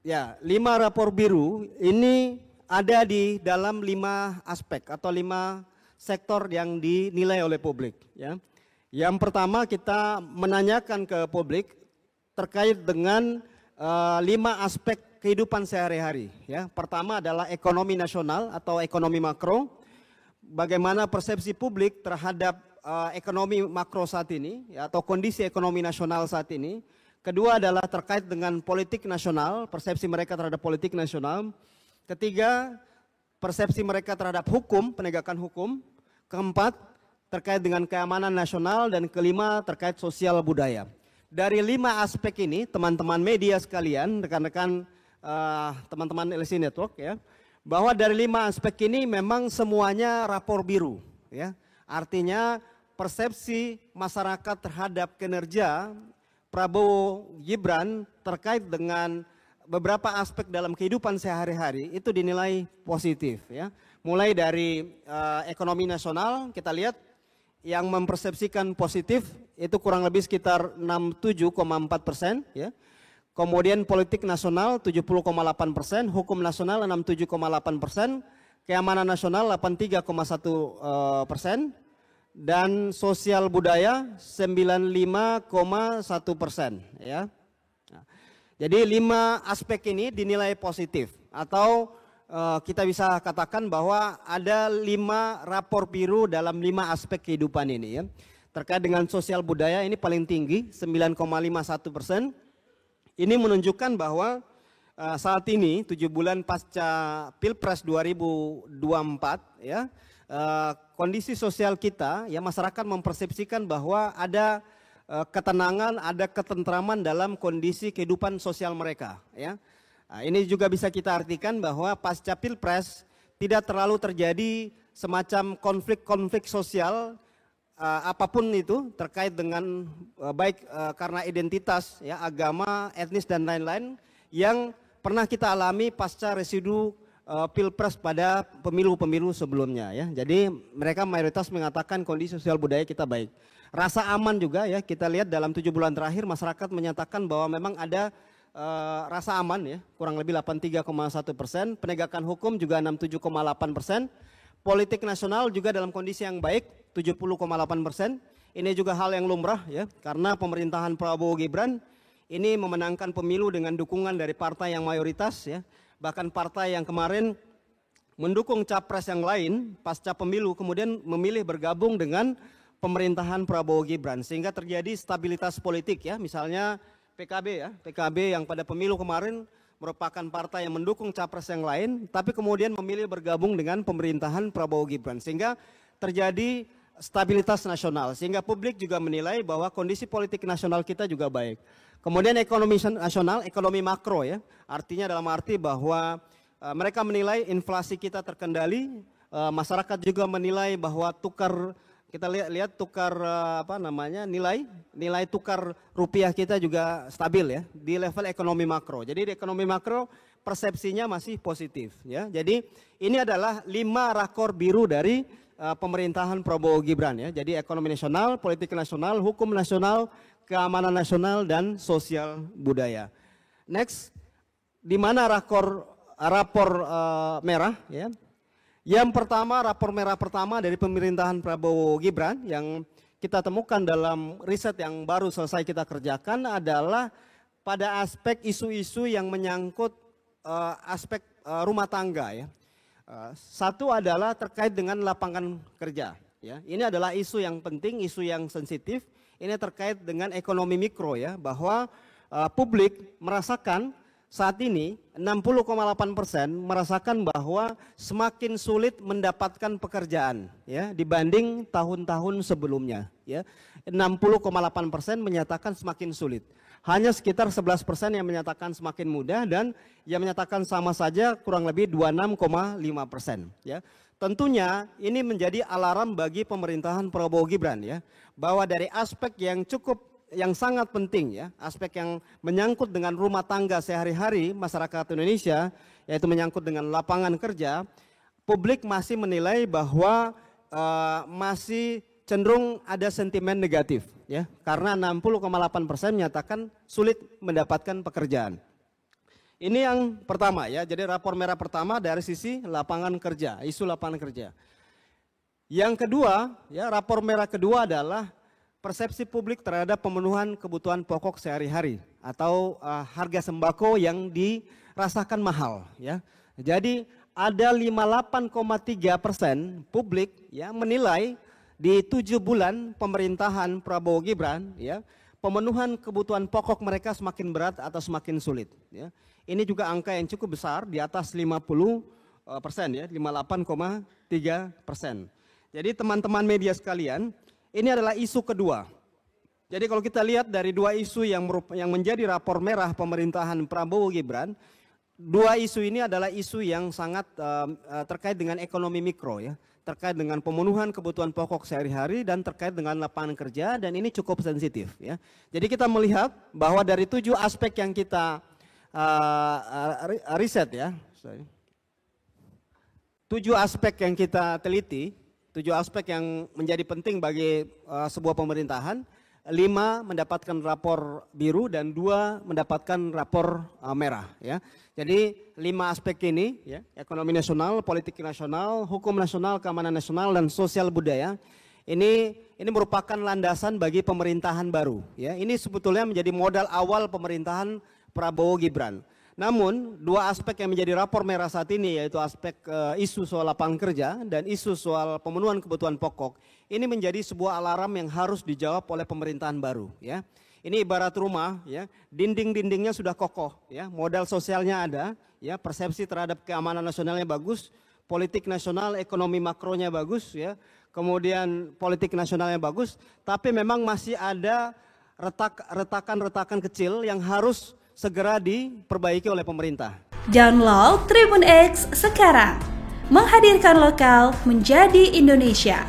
Ya, 5 rapor biru ini ada di dalam 5 aspek atau 5 sektor yang dinilai oleh publik. Ya. Yang pertama kita menanyakan ke publik terkait dengan 5 aspek kehidupan sehari-hari. Ya. Pertama adalah ekonomi nasional atau ekonomi makro. Bagaimana persepsi publik terhadap ekonomi makro saat ini ya, atau kondisi ekonomi nasional saat ini. Kedua adalah terkait dengan politik nasional, persepsi mereka terhadap politik nasional. Ketiga, persepsi mereka terhadap hukum, penegakan hukum. Keempat, terkait dengan keamanan nasional. Dan kelima, terkait sosial budaya. Dari 5 aspek ini, teman-teman media sekalian, rekan-rekan teman-teman LSI Network, ya, bahwa dari 5 aspek ini memang semuanya rapor biru. Ya. Artinya persepsi masyarakat terhadap kinerja Prabowo Gibran terkait dengan beberapa aspek dalam kehidupan sehari-hari itu dinilai positif, ya. Mulai dari ekonomi nasional kita lihat yang mempersepsikan positif itu kurang lebih sekitar 67,4%, ya. Kemudian politik nasional 70,8%, hukum nasional 67,8%, keamanan nasional 83,1%. Dan sosial budaya 95,1%, ya. Nah, jadi 5 aspek ini dinilai positif atau kita bisa katakan bahwa ada 5 rapor biru dalam 5 aspek kehidupan ini, ya. Terkait dengan sosial budaya ini paling tinggi 9,51%. Ini menunjukkan bahwa saat ini 7 bulan pasca Pilpres 2024, ya. Kondisi sosial kita, ya, masyarakat mempersepsikan bahwa ada ketenangan, ada ketentraman dalam kondisi kehidupan sosial mereka, ya. Nah, ini juga bisa kita artikan bahwa pasca Pilpres tidak terlalu terjadi semacam konflik-konflik sosial apapun itu terkait dengan baik karena identitas, ya, agama, etnis dan lain-lain yang pernah kita alami pasca residu Pilpres pada pemilu-pemilu sebelumnya, ya. Jadi mereka mayoritas mengatakan kondisi sosial budaya kita baik. Rasa aman juga, ya, kita lihat dalam 7 bulan terakhir masyarakat menyatakan bahwa memang ada rasa aman, ya, kurang lebih 83,1%, penegakan hukum juga 67,8%, politik nasional juga dalam kondisi yang baik 70,8%. Ini juga hal yang lumrah, ya, karena pemerintahan Prabowo Gibran ini memenangkan pemilu dengan dukungan dari partai yang mayoritas, ya. Bahkan partai yang kemarin mendukung capres yang lain pasca pemilu kemudian memilih bergabung dengan pemerintahan Prabowo Gibran sehingga terjadi stabilitas politik, ya. Misalnya PKB, ya, PKB yang pada pemilu kemarin merupakan partai yang mendukung capres yang lain tapi kemudian memilih bergabung dengan pemerintahan Prabowo Gibran sehingga terjadi stabilitas nasional sehingga publik juga menilai bahwa kondisi politik nasional kita juga baik. Kemudian ekonomi nasional, ekonomi makro, ya, artinya dalam arti bahwa mereka menilai inflasi kita terkendali, masyarakat juga menilai bahwa kita lihat tukar nilai tukar rupiah kita juga stabil, ya, di level ekonomi makro. Jadi di ekonomi makro persepsinya masih positif, ya. Jadi ini adalah 5 rakor biru dari pemerintahan Prabowo Gibran, ya. Jadi ekonomi nasional, politik nasional, hukum nasional, keamanan nasional dan sosial budaya. Next, di mana rapor merah, ya. Yang pertama, rapor merah pertama dari pemerintahan Prabowo Gibran yang kita temukan dalam riset yang baru selesai kita kerjakan adalah pada aspek isu-isu yang menyangkut aspek rumah tangga, ya. Satu adalah terkait dengan lapangan kerja, ya. Ini adalah isu yang penting, isu yang sensitif. Ini terkait dengan ekonomi mikro, ya, bahwa publik merasakan saat ini 60,8% merasakan bahwa semakin sulit mendapatkan pekerjaan, ya, dibanding tahun-tahun sebelumnya, ya. 60,8% menyatakan semakin sulit. Hanya sekitar 11% yang menyatakan semakin mudah dan yang menyatakan sama saja kurang lebih 26,5%, ya. Tentunya ini menjadi alarm bagi pemerintahan Prabowo Gibran, ya, bahwa dari aspek yang sangat penting, ya, aspek yang menyangkut dengan rumah tangga sehari-hari masyarakat Indonesia, yaitu menyangkut dengan lapangan kerja, publik masih menilai bahwa masih cenderung ada sentimen negatif, ya, karena 60,8% menyatakan sulit mendapatkan pekerjaan. Ini yang pertama ya, jadi rapor merah pertama dari sisi lapangan kerja, isu lapangan kerja. Yang kedua, ya rapor merah kedua adalah persepsi publik terhadap pemenuhan kebutuhan pokok sehari-hari atau harga sembako yang dirasakan mahal ya. Jadi ada 58,3% publik ya menilai di 7 bulan pemerintahan Prabowo Gibran ya, pemenuhan kebutuhan pokok mereka semakin berat atau semakin sulit ya. Ini juga angka yang cukup besar, di atas 50% ya, 58,3%. Jadi teman-teman media sekalian, ini adalah isu kedua. Jadi kalau kita lihat dari dua isu yang menjadi rapor merah pemerintahan Prabowo Gibran, dua isu ini adalah isu yang sangat terkait dengan ekonomi mikro ya, terkait dengan pemenuhan kebutuhan pokok sehari-hari dan terkait dengan lapangan kerja, dan ini cukup sensitif ya. Jadi kita melihat bahwa dari 7 aspek yang kita riset ya, 7 aspek yang kita teliti, 7 aspek yang menjadi penting bagi sebuah pemerintahan, 5 mendapatkan rapor biru dan 2 mendapatkan rapor merah ya. Jadi 5 aspek ini ya, ekonomi nasional, politik nasional, hukum nasional, keamanan nasional, dan sosial budaya. Ini merupakan landasan bagi pemerintahan baru ya. Ini sebetulnya menjadi modal awal pemerintahan Prabowo Gibran. Namun 2 aspek yang menjadi rapor merah saat ini, yaitu aspek isu soal lapangan kerja dan isu soal pemenuhan kebutuhan pokok, ini menjadi sebuah alarm yang harus dijawab oleh pemerintahan baru ya. Ini ibarat rumah ya, dinding-dindingnya sudah kokoh ya, modal sosialnya ada ya, persepsi terhadap keamanan nasionalnya bagus, politik nasional, ekonomi makronya bagus ya, kemudian politik nasionalnya bagus, tapi memang masih ada retakan-retakan kecil yang harus segera diperbaiki oleh pemerintah. Download Tribun X sekarang, menghadirkan lokal menjadi Indonesia.